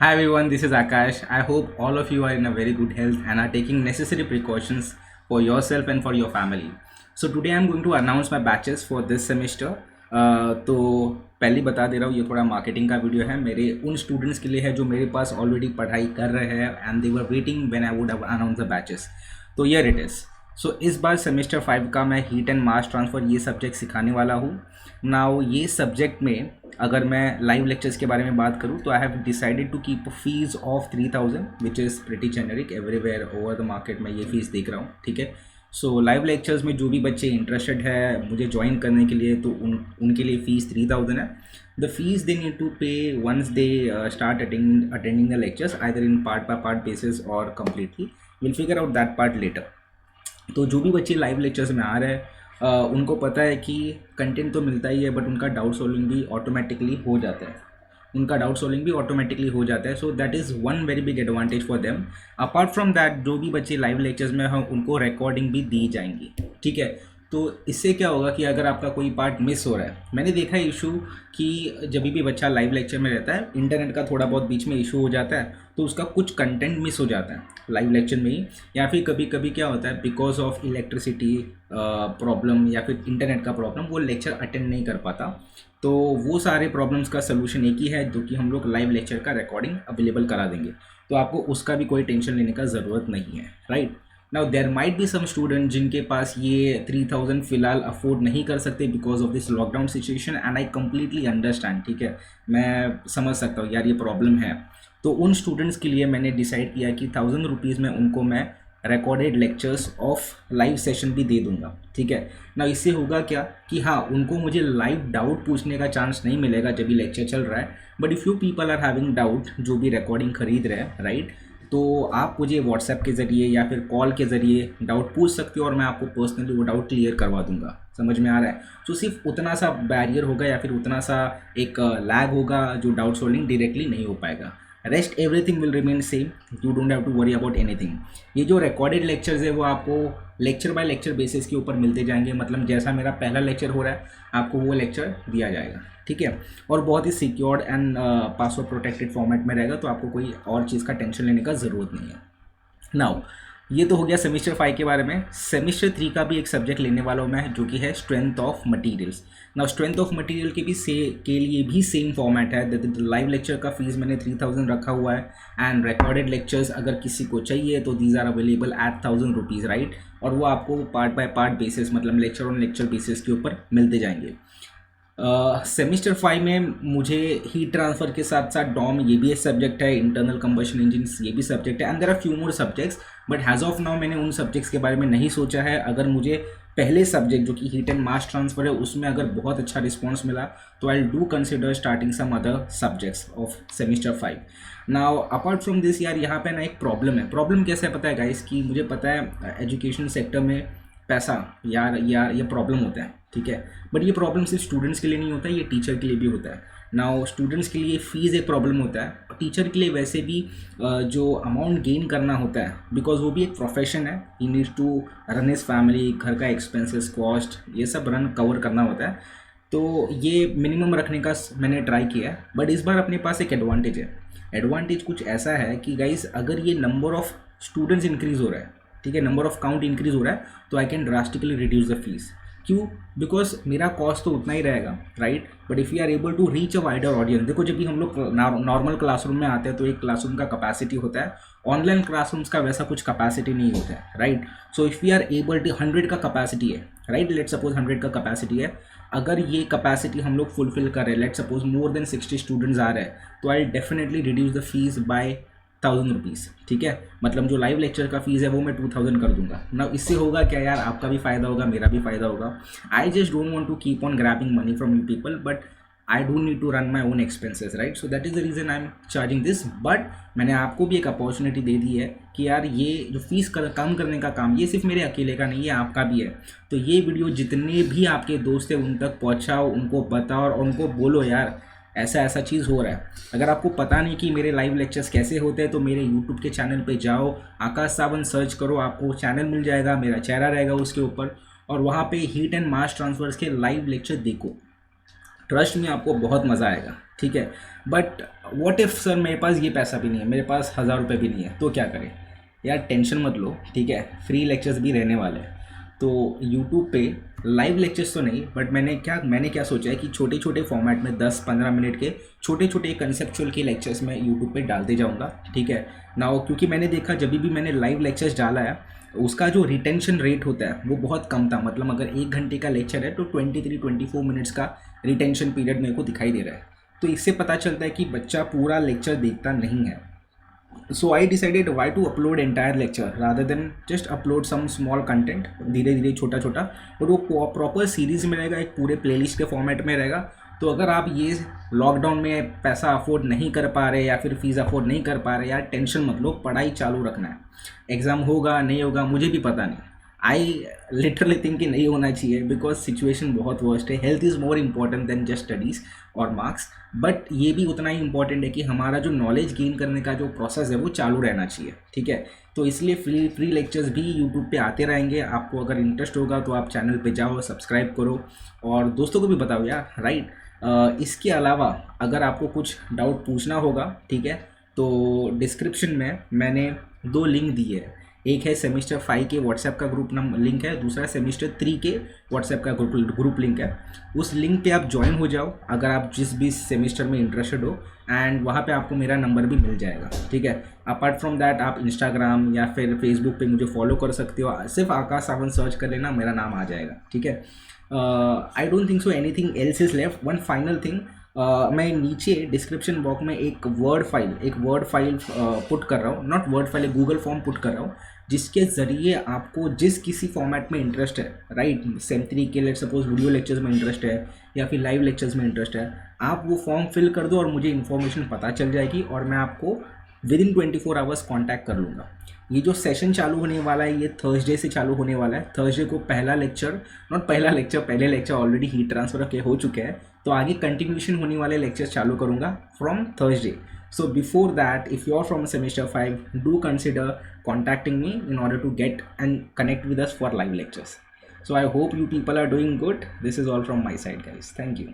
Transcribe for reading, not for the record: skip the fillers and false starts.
Hi everyone, this is Akash. I hope all of you are in a very good health and are taking necessary precautions for yourself and for your family. So today I'm going to announce my batches for this semester. तो पहले ही बता दे रहा हूँ, ये थोड़ा marketing का video है मेरे उन स्टूडेंट्स के लिए है जो मेरे पास ऑलरेडी पढ़ाई कर रहे हैं and they were waiting when I would announce the batches. तो यर इट इज़. सो इस बार सेमेस्टर 5 का मैं हीट एंड मास ट्रांसफ़र ये सब्जेक्ट सिखाने वाला हूँ. नाउ ये सब्जेक्ट में अगर मैं लाइव लेक्चर्स के बारे में बात करूँ तो I have decided to keep a fees of 3000 which is pretty generic everywhere over the market. मैं ये फीस देख रहा हूँ, ठीक है. सो लाइव लेक्चर्स में जो भी बच्चे इंटरेस्टेड है मुझे ज्वाइन करने के लिए तो उनके लिए फ़ीस 3000 है. The fees they need to pay once they start attending the lectures either in part by part basis or completely. Will figure out that part later. तो जो भी बच्चे लाइव लेक्चर्स में आ रहे हैं उनको पता है कि कंटेंट तो मिलता ही है बट उनका डाउट सॉल्विंग भी ऑटोमेटिकली हो जाता है. सो that is one very big advantage for them. Apart from that जो भी बच्चे लाइव लेक्चर्स में हैं उनको रिकॉर्डिंग भी दी जाएंगी, ठीक है. तो इससे क्या होगा कि अगर आपका कोई पार्ट मिस हो रहा है, मैंने देखा है इशू कि जब भी बच्चा लाइव लेक्चर में रहता है इंटरनेट का थोड़ा बहुत बीच में इशू हो जाता है तो उसका कुछ कंटेंट मिस हो जाता है लाइव लेक्चर में ही, या फिर कभी कभी क्या होता है बिकॉज ऑफ इलेक्ट्रिसिटी प्रॉब्लम या फिर इंटरनेट का प्रॉब्लम वो लेक्चर अटेंड नहीं कर पाता. तो वो सारे प्रॉब्लम्स का सलूशन एक ही है जो कि हम लोग लाइव लेक्चर का रिकॉर्डिंग अवेलेबल करा देंगे. तो आपको उसका भी कोई टेंशन लेने का ज़रूरत नहीं है, right. Now there might be some student जिनके पास ये 3000 फिलहाल अफोर्ड नहीं कर सकते because of this lockdown situation and I completely understand, ठीक है. मैं समझ सकता हूँ यार ये प्रॉब्लम है. तो उन स्टूडेंट्स के लिए मैंने डिसाइड किया कि 1000 रुपीज़ में उनको मैं recorded lectures of live session भी दे दूंगा, ठीक है ना. इससे होगा क्या कि हाँ उनको मुझे लाइव डाउट पूछने का चांस नहीं मिलेगा जब भी लेक्चर चल रहा है, but if you people are having doubt जो भी रिकॉर्डिंग खरीद रहे हैं, राइट, तो आप मुझे व्हाट्सएप के ज़रिए या फिर कॉल के ज़रिए डाउट पूछ सकते हो और मैं आपको पर्सनली वो डाउट क्लियर करवा दूंगा. समझ में आ रहा है. तो सिर्फ उतना सा बैरियर होगा या फिर उतना सा एक लैग होगा जो डाउट सॉल्विंग डायरेक्टली नहीं हो पाएगा. Rest everything will remain same. You don't have to worry about anything. ये जो रिकॉर्डेड लेक्चर्स है वो आपको लेक्चर बाय लेक्चर बेसिस के ऊपर मिलते जाएंगे. मतलब जैसा मेरा पहला लेक्चर हो रहा है आपको वो लेक्चर दिया जाएगा, ठीक है. और बहुत ही secured and password protected format में रहेगा तो आपको कोई और चीज़ का टेंशन लेने का ज़रूरत नहीं है. नाउ ये तो हो गया सेमेस्टर 5 के बारे में. सेमेस्टर 3 का भी एक सब्जेक्ट लेने वाला हूँ मैं जो कि है strength of materials. Now strength of material के लिए भी सेम फॉर्मेट है. लाइव लेक्चर का फीस मैंने 3000 रखा हुआ है एंड रिकॉर्डेड लेक्चर्स अगर किसी को चाहिए तो these are available at 1000 rupees, right. और वो आपको पार्ट बाय पार्ट बेसिस मतलब लेक्चर ऑन लेक्चर बेसिस के ऊपर मिलते जाएंगे. सेमेस्टर 5 में मुझे हीट ट्रांसफ़र के साथ साथ डॉम ये भी एक सब्जेक्ट है, इंटरनल कंबशन इंजन ये भी सब्जेक्ट है and there are few more subjects. But has of now मैंने उन सब्जेक्ट्स के बारे में नहीं सोचा है. अगर मुझे पहले सब्जेक्ट जो कि हीट एंड मास ट्रांसफ़र है उसमें अगर बहुत अच्छा रिस्पॉन्स मिला तो I do consider starting some other subjects of semester 5. Now apart from this यार यहाँ पे ना एक प्रॉब्लम है. प्रॉब्लम कैसे है पता है गाइस कि मुझे पता है एजुकेशन सेक्टर में पैसा यार ये प्रॉब्लम होता है, ठीक है. बट ये प्रॉब्लम सिर्फ स्टूडेंट्स के लिए नहीं होता है, ये टीचर के लिए भी होता है. नाउ स्टूडेंट्स के लिए फ़ीस एक प्रॉब्लम होता है, टीचर के लिए वैसे भी जो अमाउंट गेन करना होता है बिकॉज वो भी एक प्रोफेशन है. He needs to run his family, घर का एक्सपेंसेस कॉस्ट ये सब रन कवर करना होता है. तो ये मिनिमम रखने का मैंने ट्राई किया है. बट इस बार अपने पास एक एडवांटेज है. एडवांटेज कुछ ऐसा है कि गाइस अगर ये नंबर ऑफ़ स्टूडेंट्स इंक्रीज़ हो रहा है, ठीक है, नंबर ऑफ काउंट इंक्रीज़ हो रहा है तो I can drastically reduce the fees. क्यों? बिकॉज मेरा कॉस्ट तो उतना ही रहेगा, right. But if you are able to reach a wider audience. देखो जब भी हम लोग नॉर्मल क्लासरूम में आते हैं तो एक क्लासरूम का कैपेसिटी होता है, ऑनलाइन क्लासरूम्स का वैसा कुछ कैपेसिटी नहीं होता है, right. So if you are able to 100 का कैपेसिटी है, राइट, लेट सपोज 100 का कैपेसिटी है, अगर ये कैपेसिटी हम लोग फुलफिल कर रहे हैं, let suppose more than 60 students आ रहे हैं तो I definitely reduce the fees by 1000 rupees, ठीक है. मतलब जो लाइव लेक्चर का फीस है वो मैं 2000 कर दूंगा ना. इससे होगा क्या यार, आपका भी फ़ायदा होगा मेरा भी फ़ायदा होगा. I just don't want to keep on grabbing money from you people but I don't need to run my own expenses, right. So that is the reason I am charging this. But मैंने आपको भी एक opportunity दे दी है कि यार ये जो fees कम करने का काम ये सिर्फ मेरे अकेले का नहीं है, आपका भी है. तो ये वीडियो जितने भी आपके दोस्त हैं उन तक पहुँचाओ, उनको बताओ और उनको बोलो यार ऐसा ऐसा चीज़ हो रहा है. अगर आपको पता नहीं कि मेरे लाइव लेक्चर्स कैसे होते हैं तो मेरे यूट्यूब के चैनल पे जाओ, आकाश सावंत सर्च करो, आपको चैनल मिल जाएगा, मेरा चेहरा रहेगा उसके ऊपर और वहाँ पे हीट एंड मास ट्रांसफर्स के लाइव लेक्चर देखो. ट्रस्ट में आपको बहुत मज़ा आएगा, ठीक है। बट व्हाट इफ़ सर मेरे पास ये पैसा भी नहीं है, मेरे पास 1000 रुपये भी नहीं है, तो क्या करें? यार टेंशन मत लो, ठीक है, फ्री लेक्चर्स भी रहने वाले हैं। तो यूट्यूब पे लाइव लेक्चर्स तो नहीं, बट मैंने क्या सोचा है कि छोटे छोटे फॉर्मेट में 10-15 मिनट के छोटे छोटे कंसेप्चुअल के लेक्चर्स मैं यूट्यूब पे डालते जाऊँगा, ठीक है ना। क्योंकि मैंने देखा जब भी मैंने लाइव लेक्चर्स डाला है, उसका जो रिटेंशन रेट होता है वो बहुत कम था। मतलब अगर 1 घंटे का लेक्चर है तो 23-24 मिनट्स का रिटेंशन पीरियड मेरे को दिखाई दे रहा है। तो इससे पता चलता है कि बच्चा पूरा लेक्चर देखता नहीं है। So I decided why to upload entire lecture rather than just upload some small content, धीरे धीरे छोटा छोटा, और वो प्रॉपर सीरीज में रहेगा, एक पूरे प्लेलिस्ट के फॉर्मेट में रहेगा। तो अगर आप ये लॉकडाउन में पैसा अफोर्ड नहीं कर पा रहे या फिर फीस अफोर्ड नहीं कर पा रहे, यार टेंशन मत लो, पढ़ाई चालू रखना है। एग्ज़ाम होगा नहीं होगा मुझे भी पता नहीं, आई लिटरली थिंक कि नहीं होना चाहिए, बिकॉज सिचुएशन बहुत वर्स्ट है। Health is more important than just studies और मार्क्स, बट ये भी उतना ही इम्पॉर्टेंट है कि हमारा जो नॉलेज गेन करने का जो प्रोसेस है वो चालू रहना चाहिए, ठीक है। तो इसलिए फ्री लेक्चर्स भी यूट्यूब पे आते रहेंगे। आपको अगर इंटरेस्ट होगा तो आप चैनल पे जाओ, सब्सक्राइब करो और दोस्तों को भी बताओ यार, राइट। इसके अलावा अगर आपको कुछ डाउट पूछना होगा, ठीक है, तो डिस्क्रिप्शन में मैंने 2 लिंक दिए है। एक है सेमेस्टर 5 के व्हाट्सएप का ग्रुप लिंक है, दूसरा सेमेस्टर 3 के व्हाट्सएप का ग्रुप लिंक है। उस लिंक पे आप ज्वाइन हो जाओ अगर आप जिस भी सेमेस्टर में इंटरेस्टेड हो, एंड वहाँ पे आपको मेरा नंबर भी मिल जाएगा, ठीक है। अपार्ट फ्रॉम दैट आप इंस्टाग्राम या फिर फेसबुक पे मुझे फॉलो कर सकते हो, सिर्फ आकाश सावंत सर्च कर लेना, मेरा नाम आ जाएगा, ठीक है। I don't think so anything else is left. One final thing, मैं नीचे डिस्क्रिप्शन बॉक्स में एक वर्ड फाइल पुट कर रहा हूँ, नॉट वर्ड फाइल, एक गूगल फॉर्म पुट कर रहा हूँ, जिसके ज़रिए आपको जिस किसी फॉर्मेट में इंटरेस्ट है, राइट, सेम 3 के लेट सपोज वीडियो लेक्चर्स में इंटरेस्ट है या फिर लाइव लेक्चर्स में इंटरेस्ट है, आप वो फॉर्म फिल कर दो और मुझे इन्फॉर्मेशन पता चल जाएगी और मैं आपको विद इन 24 आवर्स कॉन्टैक्ट कर लूँगा। ये जो सेशन चालू होने वाला है ये थर्सडे से चालू होने वाला है। थर्सडे को पहले लेक्चर ऑलरेडी हीट ट्रांसफर के हो चुके हैं, तो आगे कंटिन्यूशन होने वाले लेक्चर्स चालू करूँगा from Thursday. So before that, if you are from semester 5, do consider contacting me in order to get and connect with us for live lectures. So I hope you people are doing good. This is all from my side, guys. Thank you.